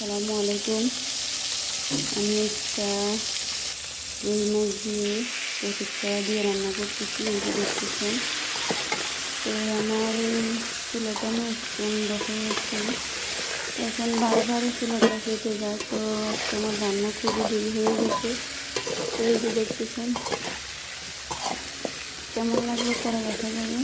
আসসালামু আলাইকুম। আমি একটা রুই মাছ দিয়ে কচুর দিয়ে রান্না করতেছি, এই যে দেখতেছেন। তো আমার চুলাটা বন্ধ হয়েছে, এখন বারবার চুলাটা কেটে যায়। তো আজকে আমার রান্না খুবই দেরি হয়ে গেছে। তো এই যে দেখতেছেন, কেমন লাগবে পরে দেখা যাবে।